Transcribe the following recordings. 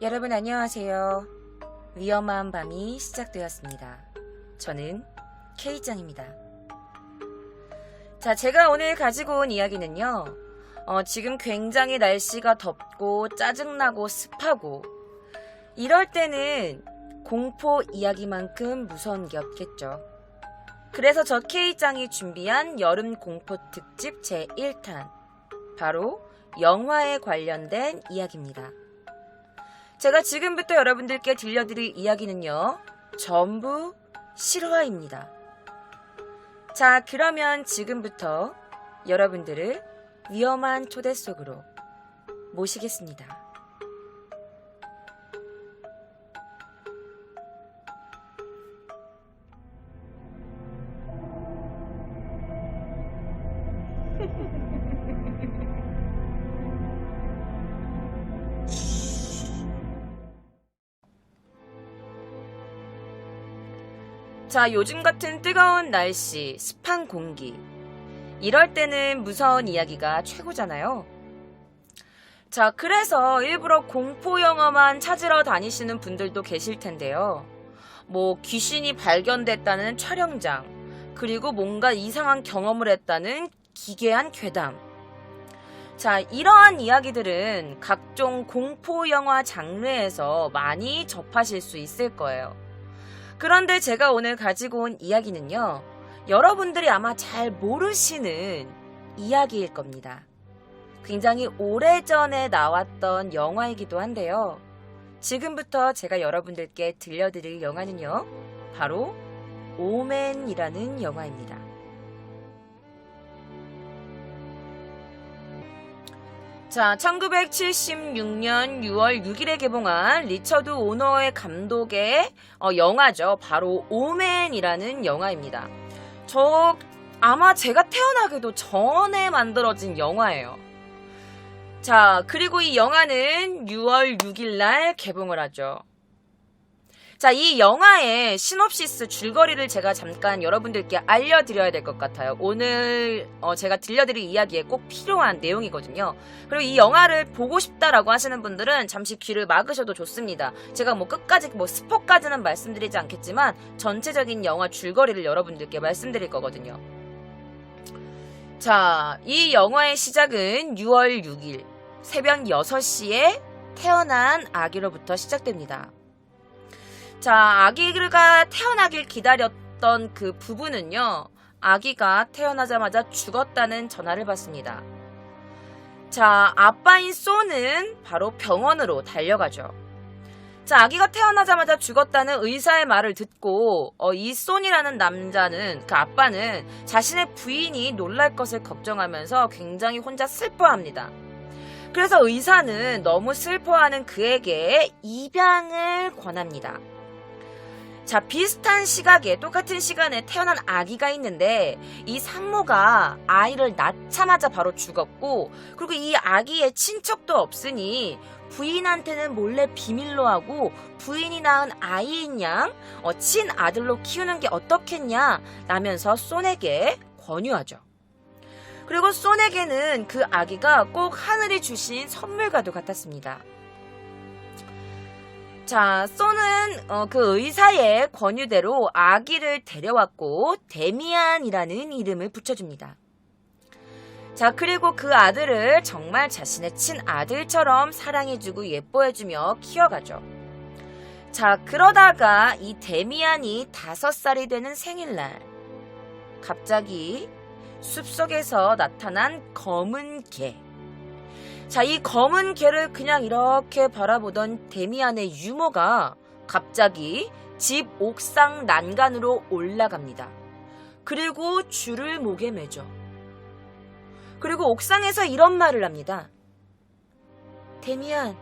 여러분 안녕하세요. 위험한 밤이 시작되었습니다. 저는 K짱입니다. 자, 제가 오늘 가지고 온 이야기는요. 지금 굉장히 날씨가 덥고 짜증나고 습하고 이럴 때는 공포 이야기만큼 무서운 게 없겠죠. 그래서 저 K짱이 준비한 여름 공포 특집 제1탄 바로 영화에 관련된 이야기입니다. 제가 지금부터 여러분들께 들려드릴 이야기는요. 전부 실화입니다. 자, 그러면 지금부터 여러분들을 위험한 초대 속으로 모시겠습니다. 자, 요즘 같은 뜨거운 날씨, 습한 공기. 이럴 때는 무서운 이야기가 최고잖아요. 자, 그래서 일부러 공포 영화만 찾으러 다니시는 분들도 계실 텐데요. 뭐 귀신이 발견됐다는 촬영장, 그리고 뭔가 이상한 경험을 했다는 기괴한 괴담. 자, 이러한 이야기들은 각종 공포 영화 장르에서 많이 접하실 수 있을 거예요. 그런데 제가 오늘 가지고 온 이야기는요. 여러분들이 아마 잘 모르시는 이야기일 겁니다. 굉장히 오래전에 나왔던 영화이기도 한데요. 지금부터 제가 여러분들께 들려드릴 영화는요. 바로 오맨이라는 영화입니다. 자, 1976년 6월 6일에 개봉한 리처드 오너의 감독의 영화죠. 바로 오맨이라는 영화입니다. 아마 제가 태어나기도 전에 만들어진 영화예요. 자, 그리고 이 영화는 6월 6일 날 개봉을 하죠. 자, 이 영화의 시놉시스 줄거리를 제가 잠깐 여러분들께 알려드려야 될 것 같아요. 오늘 제가 들려드릴 이야기에 꼭 필요한 내용이거든요. 그리고 이 영화를 보고 싶다라고 하시는 분들은 잠시 귀를 막으셔도 좋습니다. 제가 끝까지 스포까지는 말씀드리지 않겠지만 전체적인 영화 줄거리를 여러분들께 말씀드릴 거거든요. 자, 이 영화의 시작은 6월 6일 새벽 6시에 태어난 아기로부터 시작됩니다. 자, 아기가 태어나길 기다렸던 그 부부는요. 아기가 태어나자마자 죽었다는 전화를 받습니다. 자, 아빠인 소는 바로 병원으로 달려가죠. 자, 아기가 태어나자마자 죽었다는 의사의 말을 듣고 이 소이라는 남자는, 그 아빠는 자신의 부인이 놀랄 것을 걱정하면서 굉장히 혼자 슬퍼합니다. 그래서 의사는 너무 슬퍼하는 그에게 입양을 권합니다. 자, 비슷한 시각에 똑같은 시간에 태어난 아기가 있는데 이 산모가 아이를 낳자마자 바로 죽었고, 그리고 이 아기의 친척도 없으니 부인한테는 몰래 비밀로 하고 부인이 낳은 아이인 양 친아들로 키우는 게 어떻겠냐 라면서 손에게 권유하죠. 그리고 손에게는 그 아기가 꼭 하늘이 주신 선물과도 같았습니다. 자, 소는 그 의사의 권유대로 아기를 데려왔고 데미안이라는 이름을 붙여줍니다. 자, 그리고 그 아들을 정말 자신의 친아들처럼 사랑해주고 예뻐해주며 키워가죠. 자, 그러다가 이 데미안이 5살이 되는 생일날 갑자기 숲속에서 나타난 검은 개. 자, 이 검은 개를 그냥 이렇게 바라보던 데미안의 유모가 갑자기 집 옥상 난간으로 올라갑니다. 그리고 줄을 목에 매죠. 그리고 옥상에서 이런 말을 합니다. 데미안,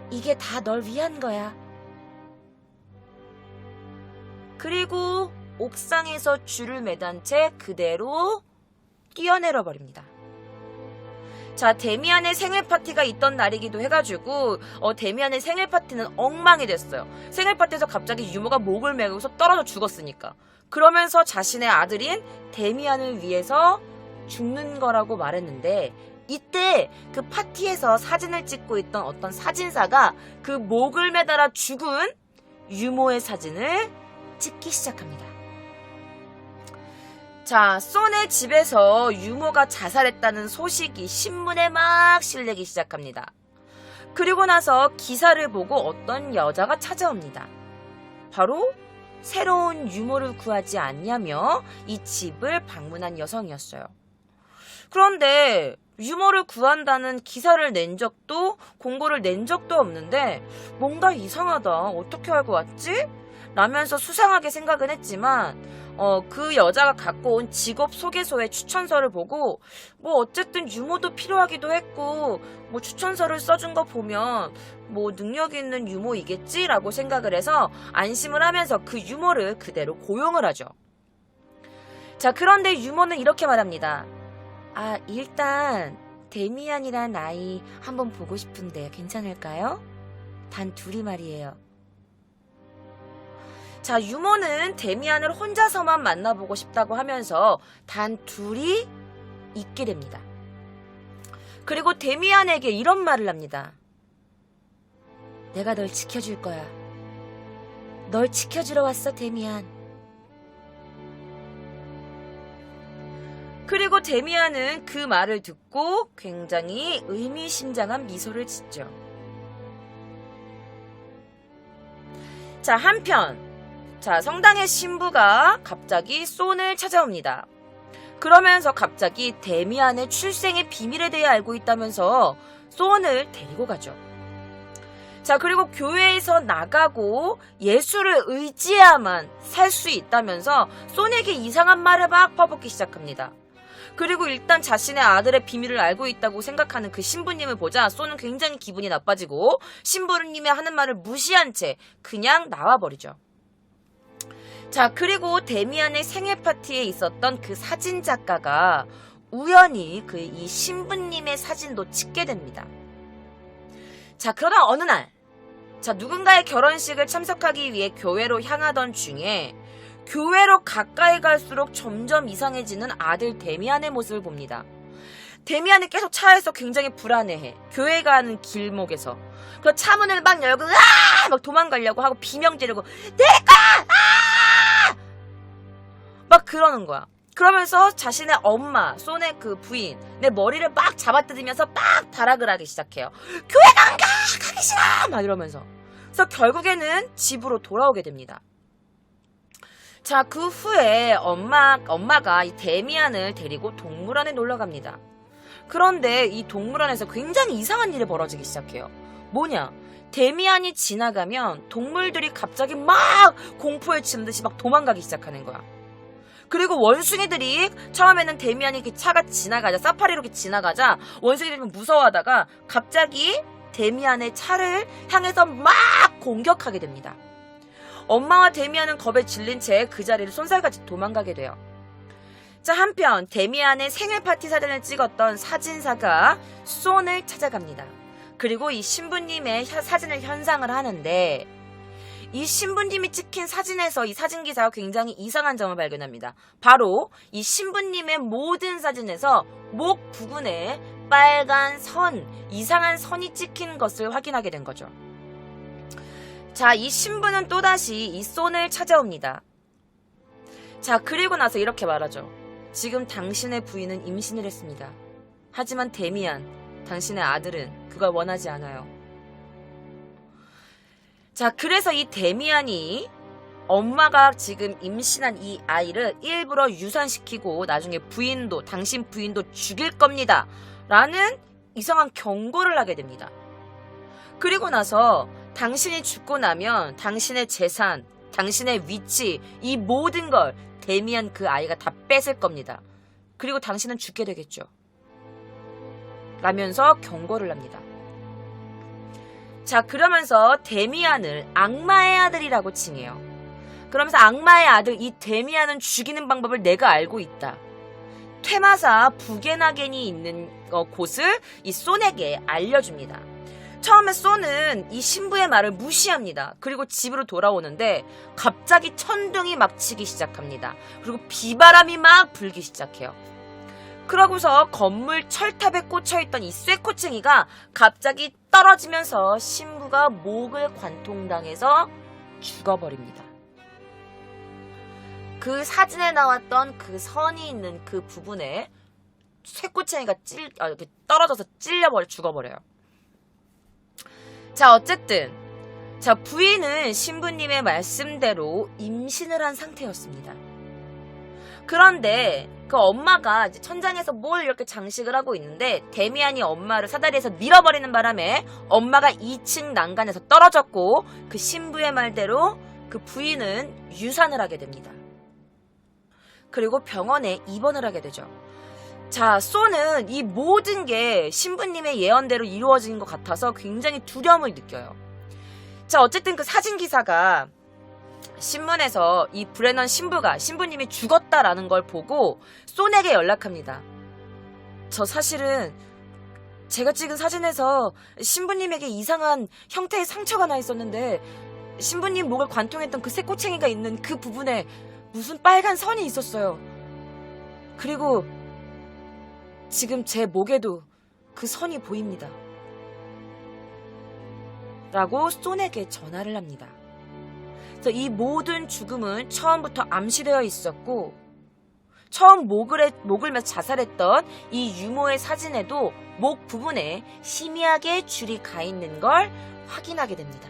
이게 다 널 위한 거야. 그리고 옥상에서 줄을 매단 채 그대로 뛰어내려 버립니다. 자, 데미안의 생일 파티가 있던 날이기도 해가지고 데미안의 생일 파티는 엉망이 됐어요. 생일 파티에서 갑자기 유모가 목을 매고서 떨어져 죽었으니까. 그러면서 자신의 아들인 데미안을 위해서 죽는 거라고 말했는데 이때 그 파티에서 사진을 찍고 있던 어떤 사진사가 그 목을 매달아 죽은 유모의 사진을 찍기 시작합니다. 자, 쏜의 집에서 유모가 자살했다는 소식이 신문에 막 실리기 시작합니다. 그리고 나서 기사를 보고 어떤 여자가 찾아옵니다. 바로 새로운 유모를 구하지 않냐며 이 집을 방문한 여성이었어요. 그런데 유모를 구한다는 기사를 낸 적도 공고를 낸 적도 없는데 뭔가 이상하다. 어떻게 알고 왔지? 라면서 수상하게 생각은 했지만 그 여자가 갖고 온 직업 소개서의 추천서를 보고 뭐 어쨌든 유모도 필요하기도 했고 뭐 추천서를 써준 거 보면 뭐 능력 있는 유모이겠지라고 생각을 해서 안심을 하면서 그 유모를 그대로 고용을 하죠. 자, 그런데 유모는 이렇게 말합니다. 일단 데미안이란 아이 한번 보고 싶은데 괜찮을까요? 단 둘이 말이에요. 자, 유모는 데미안을 혼자서만 만나보고 싶다고 하면서 단 둘이 있게 됩니다. 그리고 데미안에게 이런 말을 합니다. 내가 널 지켜줄 거야. 널 지켜주러 왔어, 데미안. 그리고 데미안은 그 말을 듣고 굉장히 의미심장한 미소를 짓죠. 자, 한편 성당의 신부가 갑자기 쏜을 찾아옵니다. 그러면서 갑자기 데미안의 출생의 비밀에 대해 알고 있다면서 쏜을 데리고 가죠. 자, 그리고 교회에서 나가고 예수를 의지해야만 살 수 있다면서 쏜에게 이상한 말을 막 퍼붓기 시작합니다. 그리고 일단 자신의 아들의 비밀을 알고 있다고 생각하는 그 신부님을 보자 쏜은 굉장히 기분이 나빠지고 신부님의 하는 말을 무시한 채 그냥 나와버리죠. 자, 그리고 데미안의 생일 파티에 있었던 그 사진 작가가 우연히 이 신부님의 사진도 찍게 됩니다. 자, 그러다 어느 날, 누군가의 결혼식을 참석하기 위해 교회로 향하던 중에 교회로 가까이 갈수록 점점 이상해지는 아들 데미안의 모습을 봅니다. 데미안은 계속 차에서 굉장히 불안해해. 교회 가는 길목에서. 그 차문을 막 열고 막 도망가려고 하고 비명 지르고 막 그러는 거야. 그러면서 자신의 엄마, 쏜의 그 부인, 내 머리를 막 잡아뜯으면서 막 발악을 하기 시작해요. 교회 가기 싫어! 막 이러면서. 그래서 결국에는 집으로 돌아오게 됩니다. 자, 그 후에 엄마가 이 데미안을 데리고 동물원에 놀러 갑니다. 그런데 이 동물원에서 굉장히 이상한 일이 벌어지기 시작해요. 뭐냐? 데미안이 지나가면 동물들이 갑자기 막 공포에 질듯이 막 도망가기 시작하는 거야. 그리고 원숭이들이 처음에는 데미안이 차가 지나가자, 사파리로 지나가자 원숭이들이 무서워하다가 갑자기 데미안의 차를 향해서 막 공격하게 됩니다. 엄마와 데미안은 겁에 질린 채 그 자리를 쏜살같이 도망가게 돼요. 자, 한편 데미안의 생일 파티 사진을 찍었던 사진사가 쏜을 찾아갑니다. 그리고 이 신부님의 사진을 현상을 하는데 이 신부님이 찍힌 사진에서 이 사진기사가 굉장히 이상한 점을 발견합니다. 바로 이 신부님의 모든 사진에서 목 부근에 빨간 선, 이상한 선이 찍힌 것을 확인하게 된 거죠. 자, 이 신부는 또다시 이 쏜을 찾아옵니다. 자, 그리고 나서 이렇게 말하죠. 지금 당신의 부인은 임신을 했습니다. 하지만 데미안, 당신의 아들은 그걸 원하지 않아요. 자, 그래서 이 데미안이 엄마가 지금 임신한 이 아이를 일부러 유산시키고 나중에 당신 부인도 죽일 겁니다. 라는 이상한 경고를 하게 됩니다. 그리고 나서 당신이 죽고 나면 당신의 재산, 당신의 위치, 이 모든 걸 데미안 그 아이가 다 뺏을 겁니다. 그리고 당신은 죽게 되겠죠. 라면서 경고를 합니다. 자, 그러면서 데미안을 악마의 아들이라고 칭해요. 그러면서 악마의 아들 이 데미안은 죽이는 방법을 내가 알고 있다. 퇴마사 부게나겐이 있는 곳을 이 쏜에게 알려줍니다. 처음에 쏜은 이 신부의 말을 무시합니다. 그리고 집으로 돌아오는데 갑자기 천둥이 막 치기 시작합니다. 그리고 비바람이 막 불기 시작해요. 그러고서 건물 철탑에 꽂혀있던 이 쇠코챙이가 갑자기 떨어지면서 신부가 목을 관통당해서 죽어버립니다. 그 사진에 나왔던 그 선이 있는 그 부분에 쇠코챙이가 이렇게 떨어져서 죽어버려요. 자, 어쨌든 자, 부인은 신부님의 말씀대로 임신을 한 상태였습니다. 그런데 그 엄마가 이제 천장에서 뭘 이렇게 장식을 하고 있는데 데미안이 엄마를 사다리에서 밀어버리는 바람에 엄마가 2층 난간에서 떨어졌고 그 신부의 말대로 그 부인은 유산을 하게 됩니다. 그리고 병원에 입원을 하게 되죠. 자, 소는 이 모든 게 신부님의 예언대로 이루어진 것 같아서 굉장히 두려움을 느껴요. 자, 어쨌든 그 사진기사가 신문에서 이 브레넌 신부가 신부님이 죽었다라는 걸 보고 손에게 연락합니다. 저 사실은 제가 찍은 사진에서 신부님에게 이상한 형태의 상처가 나 있었는데 신부님 목을 관통했던 그 쇠꼬챙이가 있는 그 부분에 무슨 빨간 선이 있었어요. 그리고 지금 제 목에도 그 선이 보입니다. 라고 손에게 전화를 합니다. 그래서 이 모든 죽음은 처음부터 암시되어 있었고 처음 목을 매서 자살했던 이 유모의 사진에도 목 부분에 희미하게 줄이 가 있는 걸 확인하게 됩니다.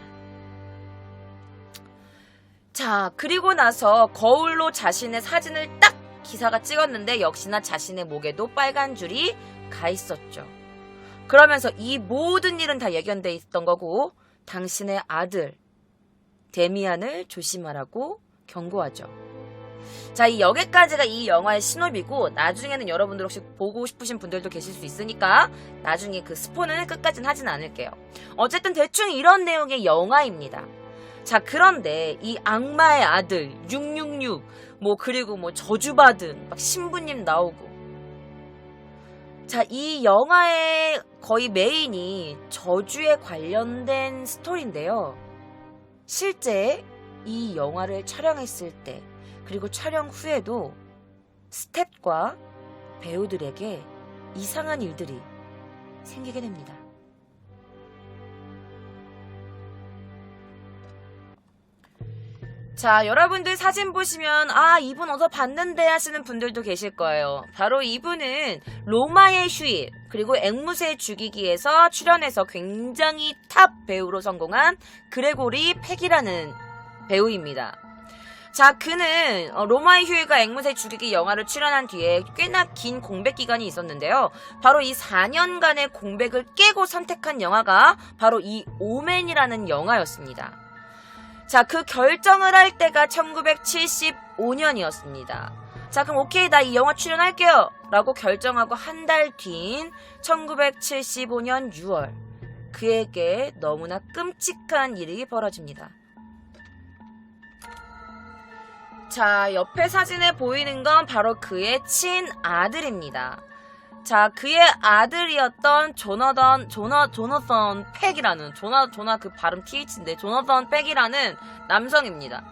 자, 그리고 나서 거울로 자신의 사진을 딱 기사가 찍었는데 역시나 자신의 목에도 빨간 줄이 가 있었죠. 그러면서 이 모든 일은 다 예견돼 있던 거고 당신의 아들 데미안을 조심하라고 경고하죠. 자, 이 여기까지가 이 영화의 신호비고 나중에는 여러분들 혹시 보고 싶으신 분들도 계실 수 있으니까 나중에 그 스포는 끝까지는 하진 않을게요. 어쨌든 대충 이런 내용의 영화입니다. 자, 그런데 이 악마의 아들 666 그리고 저주받은 막 신부님 나오고 자, 이 영화의 거의 메인이 저주에 관련된 스토리인데요. 실제 이 영화를 촬영했을 때 그리고 촬영 후에도 스태프과 배우들에게 이상한 일들이 생기게 됩니다. 자, 여러분들 사진 보시면 이분 어디서 봤는데 하시는 분들도 계실 거예요. 바로 이분은 로마의 휴일 그리고 앵무새 죽이기에서 출연해서 굉장히 탑 배우로 성공한 그레고리 팩이라는 배우입니다. 자, 그는 로마의 휴일과 앵무새 죽이기 영화를 출연한 뒤에 꽤나 긴 공백 기간이 있었는데요. 바로 이 4년간의 공백을 깨고 선택한 영화가 바로 이 오맨이라는 영화였습니다. 자, 그 결정을 할 때가 1975년이었습니다. 자, 그럼 오케이, 나 이 영화 출연할게요 라고 결정하고 한 달 뒤인 1975년 6월 그에게 너무나 끔찍한 일이 벌어집니다. 자, 옆에 사진에 보이는 건 바로 그의 친아들입니다. 자, 그의 아들이었던 조나선 팩이라는 조나 그 발음 TH인데 조나선 팩이라는 남성입니다.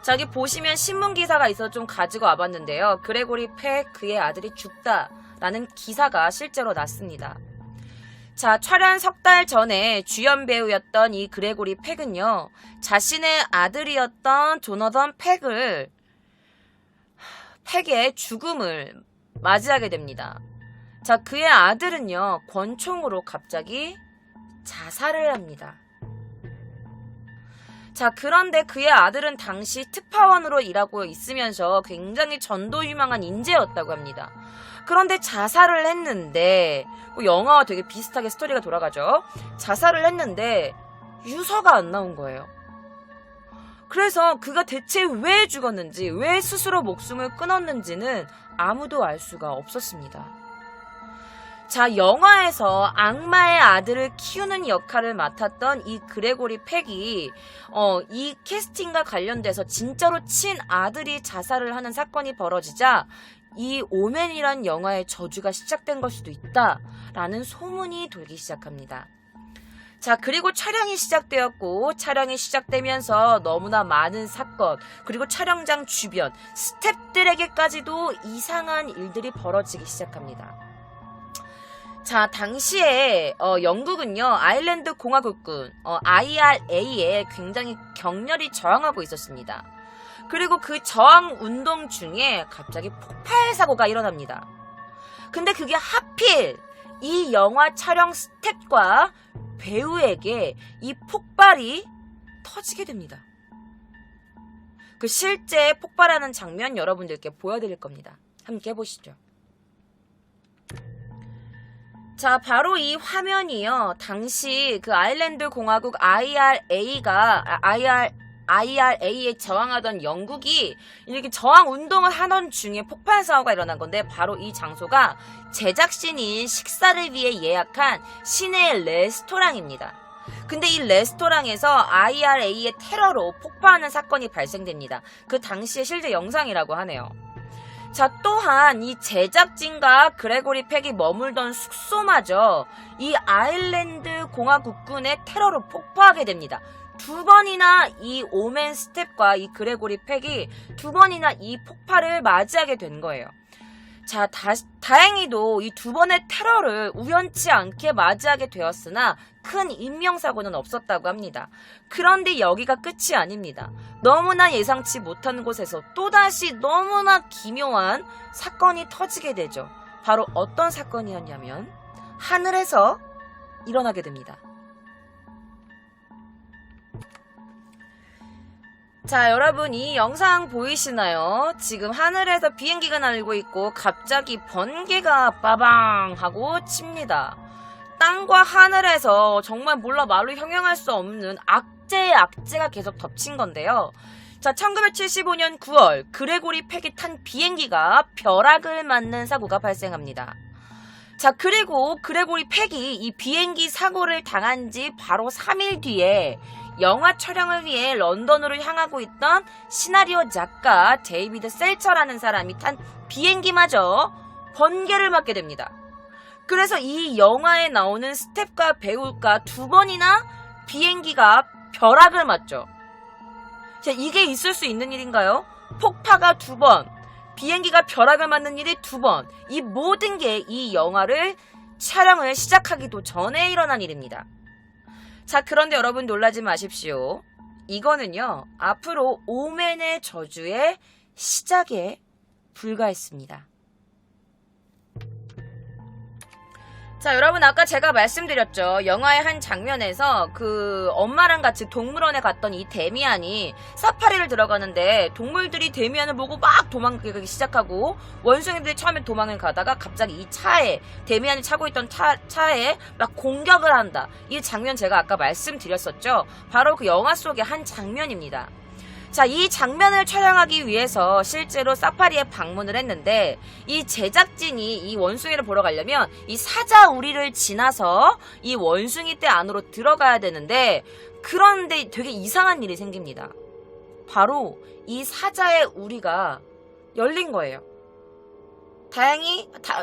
자, 여기 보시면 신문 기사가 있어서 좀 가지고 와봤는데요. 그레고리 팩 그의 아들이 죽다라는 기사가 실제로 났습니다. 자, 촬영 석 달 전에 주연 배우였던 이 그레고리 팩은요, 자신의 아들이었던 조나선 팩의 죽음을 맞이하게 됩니다. 자, 그의 아들은요, 권총으로 갑자기 자살을 합니다. 자, 그런데 그의 아들은 당시 특파원으로 일하고 있으면서 굉장히 전도유망한 인재였다고 합니다. 그런데 자살을 했는데, 영화와 되게 비슷하게 스토리가 돌아가죠. 자살을 했는데 유서가 안 나온 거예요. 그래서 그가 대체 왜 죽었는지, 왜 스스로 목숨을 끊었는지는 아무도 알 수가 없었습니다. 자, 영화에서 악마의 아들을 키우는 역할을 맡았던 이 그레고리 팩이 이 캐스팅과 관련돼서 진짜로 친아들이 자살을 하는 사건이 벌어지자 이 오맨이란 영화의 저주가 시작된 걸 수도 있다라는 소문이 돌기 시작합니다. 자, 그리고 촬영이 시작되었고, 촬영이 시작되면서 너무나 많은 사건, 그리고 촬영장 주변, 스태프들에게까지도 이상한 일들이 벌어지기 시작합니다. 자, 당시에 영국은요, 아일랜드 공화국군 IRA에 굉장히 격렬히 저항하고 있었습니다. 그리고 그 저항 운동 중에 갑자기 폭발 사고가 일어납니다. 근데 그게 하필 이 영화 촬영 스태프과 배우에게 이 폭발이 터지게 됩니다. 그 실제 폭발하는 장면 여러분들께 보여드릴 겁니다. 함께 보시죠. 자, 바로 이 화면이요. 당시 그 아일랜드 공화국 IRA에 저항하던 영국이 이렇게 저항 운동을 하던 중에 폭발 사고가 일어난 건데, 바로 이 장소가 제작진이 식사를 위해 예약한 시내의 레스토랑입니다. 근데 이 레스토랑에서 IRA의 테러로 폭파하는 사건이 발생됩니다. 그 당시의 실제 영상이라고 하네요. 자, 또한 이 제작진과 그레고리 팩이 머물던 숙소마저 이 아일랜드 공화국군의 테러로 폭파하게 됩니다. 두 번이나 이 오맨 스텝과 이 그레고리 팩이 두 번이나 이 폭발을 맞이하게 된 거예요. 자, 다행히도 이 두 번의 테러를 우연치 않게 맞이하게 되었으나 큰 인명사고는 없었다고 합니다. 그런데 여기가 끝이 아닙니다. 너무나 예상치 못한 곳에서 또다시 너무나 기묘한 사건이 터지게 되죠. 바로 어떤 사건이었냐면 하늘에서 일어나게 됩니다. 자, 여러분 이 영상 보이시나요? 지금 하늘에서 비행기가 날고 있고 갑자기 번개가 빠방 하고 칩니다. 땅과 하늘에서 정말 몰라 말로 형용할 수 없는 악재가 계속 덮친 건데요. 자, 1975년 9월 그레고리 팩이 탄 비행기가 벼락을 맞는 사고가 발생합니다. 자, 그리고 그레고리 팩이 이 비행기 사고를 당한 지 바로 3일 뒤에 영화 촬영을 위해 런던으로 향하고 있던 시나리오 작가 데이비드 셀처라는 사람이 탄 비행기마저 번개를 맞게 됩니다. 그래서 이 영화에 나오는 스텝과 배우가 두 번이나 비행기가 벼락을 맞죠. 자, 이게 있을 수 있는 일인가요? 폭파가 두 번, 비행기가 벼락을 맞는 일이 두 번, 이 모든 게 이 영화를 촬영을 시작하기도 전에 일어난 일입니다. 자, 그런데 여러분 놀라지 마십시오. 이거는요, 앞으로 오맨의 저주의 시작에 불과했습니다. 자, 여러분 아까 제가 말씀드렸죠. 영화의 한 장면에서 그 엄마랑 같이 동물원에 갔던 이 데미안이 사파리를 들어가는데 동물들이 데미안을 보고 막 도망가기 시작하고 원숭이들이 처음에 도망을 가다가 갑자기 이 차에 데미안이 차고 있던 차에 막 공격을 한다. 이 장면 제가 아까 말씀드렸었죠. 바로 그 영화 속의 한 장면입니다. 자, 이 장면을 촬영하기 위해서 실제로 사파리에 방문을 했는데 이 제작진이 이 원숭이를 보러 가려면 이 사자 우리를 지나서 이 원숭이 떼 안으로 들어가야 되는데, 그런데 되게 이상한 일이 생깁니다. 바로 이 사자의 우리가 열린 거예요.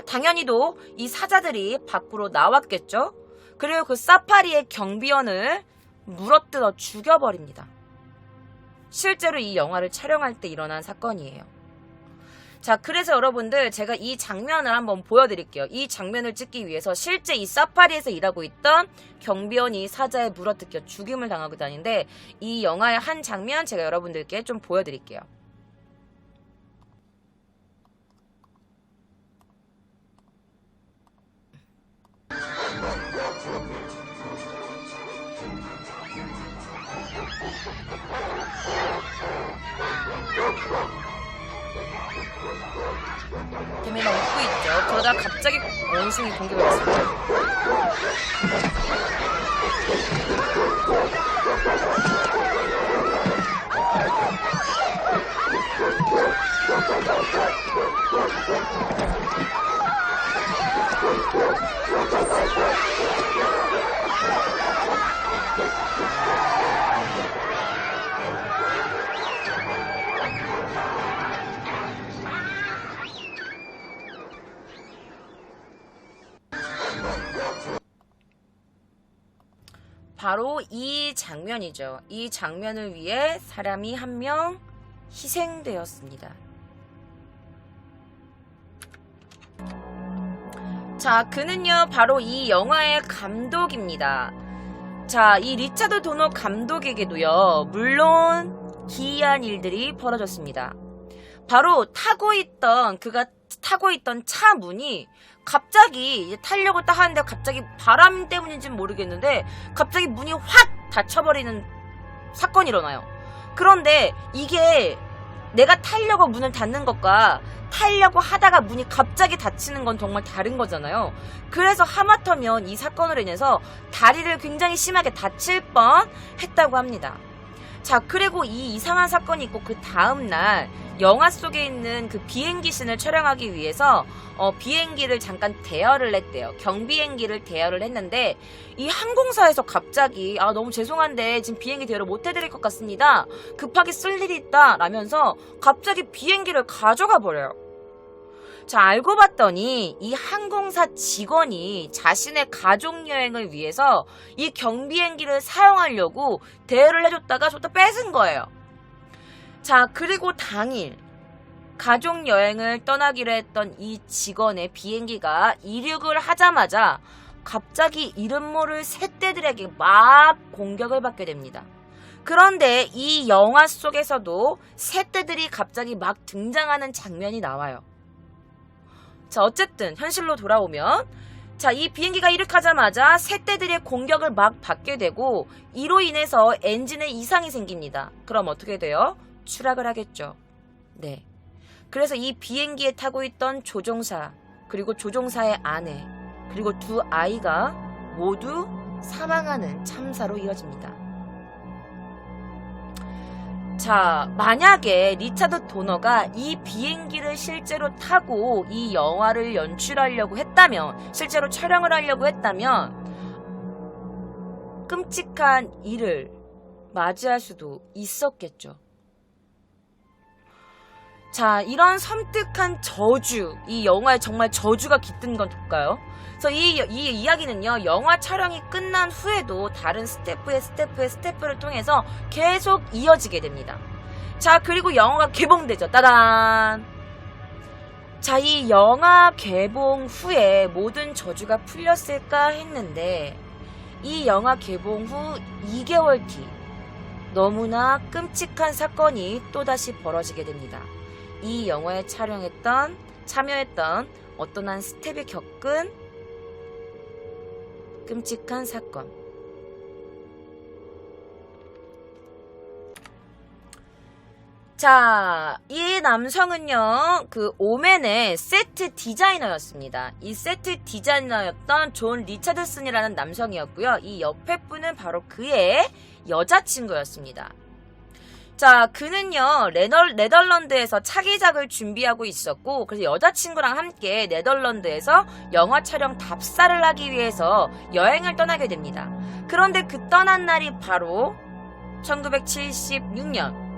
당연히도 이 사자들이 밖으로 나왔겠죠. 그리고 그 사파리의 경비원을 물어뜯어 죽여버립니다. 실제로 이 영화를 촬영할 때 일어난 사건이에요. 자, 그래서 여러분들 제가 이 장면을 한번 보여드릴게요. 이 장면을 찍기 위해서 실제 이 사파리에서 일하고 있던 경비원이 사자에 물어뜯겨 죽임을 당하고 다니는데, 이 영화의 한 장면 제가 여러분들께 좀 보여드릴게요. 데미가 웃고 있죠. 그러다 갑자기 원숭이 공격을 했습니다. 바로 이 장면이죠. 이 장면을 위해 사람이 한 명 희생되었습니다. 자, 그는요 바로 이 영화의 감독입니다. 자, 이 리차드 도너 감독에게도요 물론 기이한 일들이 벌어졌습니다. 바로 그가 타고 있던 차 문이 갑자기 이제 타려고 딱 하는데 갑자기 바람 때문인지는 모르겠는데 갑자기 문이 확 닫혀버리는 사건이 일어나요. 그런데 이게 내가 타려고 문을 닫는 것과 타려고 하다가 문이 갑자기 닫히는 건 정말 다른 거잖아요. 그래서 하마터면 이 사건으로 인해서 다리를 굉장히 심하게 다칠 뻔 했다고 합니다. 자, 그리고 이 이상한 사건이 있고 그 다음날 영화 속에 있는 그 비행기 씬을 촬영하기 위해서 비행기를 잠깐 대여를 했대요. 경비행기를 대여를 했는데 이 항공사에서 갑자기 너무 죄송한데 지금 비행기 대여를 못 해드릴 것 같습니다. 급하게 쓸 일이 있다 라면서 갑자기 비행기를 가져가 버려요. 자, 알고 봤더니 이 항공사 직원이 자신의 가족여행을 위해서 이 경비행기를 사용하려고 대여를 해줬다가 줬다 뺏은 거예요. 자, 그리고 당일 가족여행을 떠나기로 했던 이 직원의 비행기가 이륙을 하자마자 갑자기 이름 모를 새떼들에게 막 공격을 받게 됩니다. 그런데 이 영화 속에서도 새떼들이 갑자기 막 등장하는 장면이 나와요. 자, 어쨌든 현실로 돌아오면 자, 이 비행기가 이륙하자마자 새떼들의 공격을 막 받게 되고 이로 인해서 엔진에 이상이 생깁니다. 그럼 어떻게 돼요? 추락을 하겠죠. 네. 그래서 이 비행기에 타고 있던 조종사, 그리고 조종사의 아내, 그리고 두 아이가 모두 사망하는 참사로 이어집니다. 자, 만약에 리차드 도너가 이 비행기를 실제로 타고 이 영화를 연출하려고 했다면, 실제로 촬영을 하려고 했다면 끔찍한 일을 맞이할 수도 있었겠죠. 자, 이런 섬뜩한 저주, 이 영화에 정말 저주가 깃든 건가요? 그래서 이 이야기는요, 영화 촬영이 끝난 후에도 다른 스태프를 통해서 계속 이어지게 됩니다. 자, 그리고 영화가 개봉되죠. 따단! 자, 이 영화 개봉 후에 모든 저주가 풀렸을까 했는데, 이 영화 개봉 후 2개월 뒤, 너무나 끔찍한 사건이 또다시 벌어지게 됩니다. 이 영화에 참여했던 어떤 한 스텝이 겪은 끔찍한 사건. 자, 이 남성은요, 그 오맨의 세트 디자이너였습니다. 이 세트 디자이너였던 존 리차드슨이라는 남성이었고요. 이 옆에 분은 바로 그의 여자친구였습니다. 자, 그는요, 네덜란드에서 차기작을 준비하고 있었고, 그래서 여자친구랑 함께 네덜란드에서 영화 촬영 답사를 하기 위해서 여행을 떠나게 됩니다. 그런데 그 떠난 날이 바로 1976년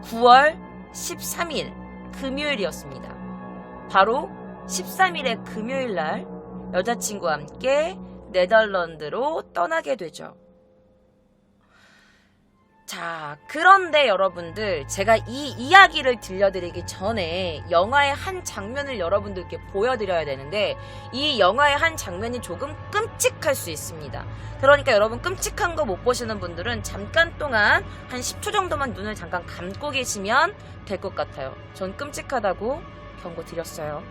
9월 13일 금요일이었습니다. 바로 13일의 금요일 날 여자친구와 함께 네덜란드로 떠나게 되죠. 자, 그런데 여러분들, 제가 이 이야기를 들려드리기 전에 영화의 한 장면을 여러분들께 보여드려야 되는데, 이 영화의 한 장면이 조금 끔찍할 수 있습니다. 그러니까 여러분, 끔찍한 거 못 보시는 분들은 잠깐 동안 한 10초 정도만 눈을 잠깐 감고 계시면 될 것 같아요. 전 끔찍하다고 경고 드렸어요.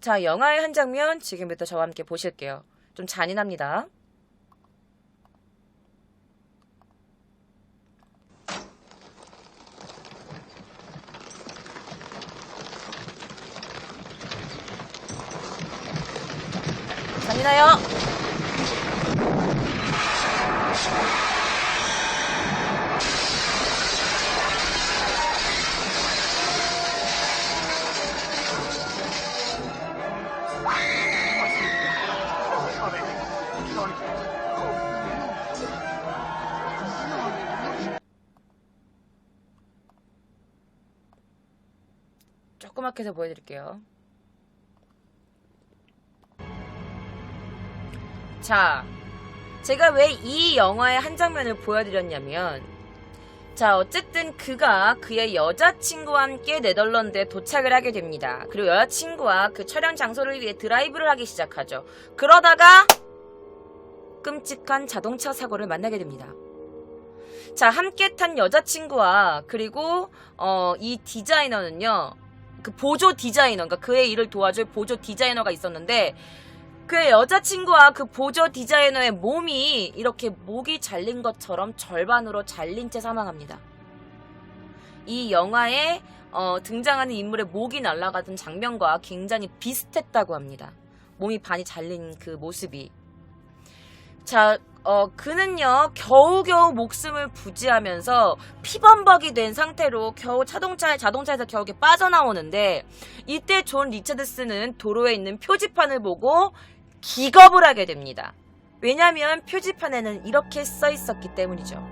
자, 영화의 한 장면 지금부터 저와 함께 보실게요. 좀 잔인합니다. 잔인해요. 조그맣게 해서 보여드릴게요. 자, 제가 왜 이 영화의 한 장면을 보여드렸냐면, 자, 어쨌든 그가 그의 여자친구와 함께 네덜란드에 도착을 하게 됩니다. 그리고 여자친구와 그 촬영 장소를 위해 드라이브를 하기 시작하죠. 그러다가 끔찍한 자동차 사고를 만나게 됩니다. 자, 함께 탄 여자친구와 그리고 이 디자이너는요, 그 보조 디자이너, 그러니까 그의 일을 도와줄 보조 디자이너가 있었는데, 그의 여자친구와 그 보조 디자이너의 몸이 이렇게 목이 잘린 것처럼 절반으로 잘린 채 사망합니다. 이 영화에 등장하는 인물의 목이 날아가던 장면과 굉장히 비슷했다고 합니다. 몸이 반이 잘린 그 모습이. 자, 그는요, 겨우겨우 목숨을 부지하면서 피범벅이 된 상태로 겨우 자동차에서 겨우 빠져나오는데, 이때 존 리처드슨은 도로에 있는 표지판을 보고 기겁을 하게 됩니다. 왜냐면 표지판에는 이렇게 써 있었기 때문이죠.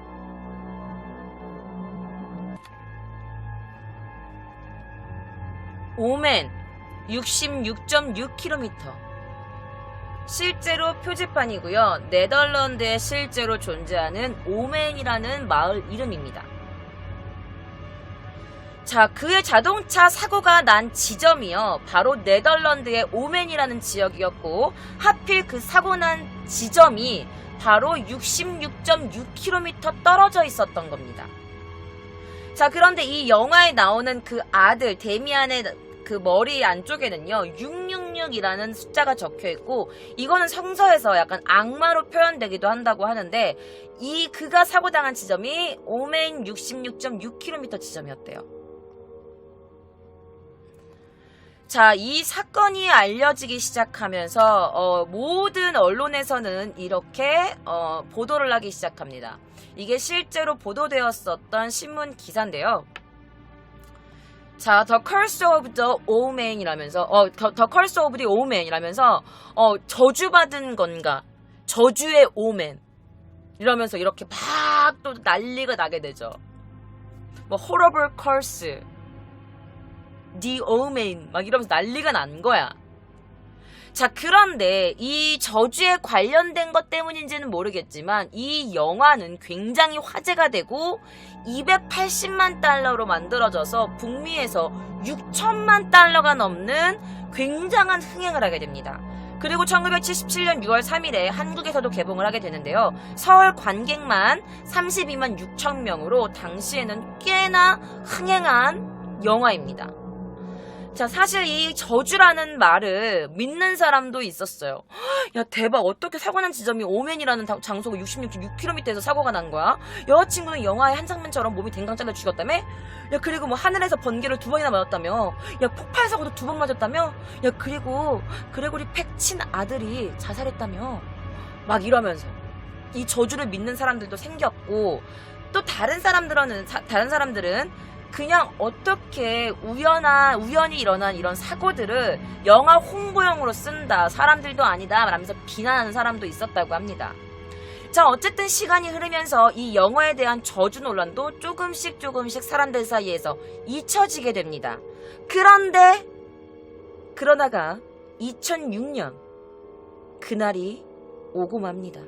오맨 66.6km. 실제로 표지판이고요. 네덜란드에 실제로 존재하는 오맨이라는 마을 이름입니다. 자, 그의 자동차 사고가 난 지점이요, 바로 네덜란드의 오맨이라는 지역이었고, 하필 그 사고 난 지점이 바로 66.6km 떨어져 있었던 겁니다. 자, 그런데 이 영화에 나오는 그 아들 데미안의 그 머리 안쪽에는요 666이라는 숫자가 적혀있고, 이거는 성서에서 약간 악마로 표현되기도 한다고 하는데, 그가 사고당한 지점이 오맨 66.6km 지점이었대요. 자, 이 사건이 알려지기 시작하면서 모든 언론에서는 이렇게 보도를 하기 시작합니다. 이게 실제로 보도되었었던 신문 기사인데요. 자, The Curse of the Omen이라면서 The Curse of the Omen이라면서 저주받은 건가, 저주의 오멘 이러면서 이렇게 막 또 난리가 나게 되죠. 뭐 Horrible Curse, The Omen 막 이러면서 난리가 난 거야. 자, 그런데 이 저주에 관련된 것 때문인지는 모르겠지만 이 영화는 굉장히 화제가 되고 280만 달러로 만들어져서 북미에서 6천만 달러가 넘는 굉장한 흥행을 하게 됩니다. 그리고 1977년 6월 3일에 한국에서도 개봉을 하게 되는데요. 서울 관객만 32만 6천 명으로 당시에는 꽤나 흥행한 영화입니다. 자, 사실 이 저주라는 말을 믿는 사람도 있었어요. 야, 대박, 어떻게 사고난 지점이 오맨이라는 장소가 66km에서 사고가 난 거야? 여자친구는 영화의 한 장면처럼 몸이 댕강 잘려 죽였다며? 야, 그리고 뭐 하늘에서 번개를 2번이나 맞았다며? 야, 폭발 사고도 2번 맞았다며? 야, 그리고 그레고리 팩 친 아들이 자살했다며? 막 이러면서 이 저주를 믿는 사람들도 생겼고, 또 다른 사람들은 그냥 어떻게 우연히 일어난 이런 사고들을 영화 홍보용으로 쓴다, 사람들도 아니다 라면서 비난하는 사람도 있었다고 합니다. 자, 어쨌든 시간이 흐르면서 이 영화에 대한 저주 논란도 조금씩 사람들 사이에서 잊혀지게 됩니다. 그러다가 2006년 그날이 오고 맙니다.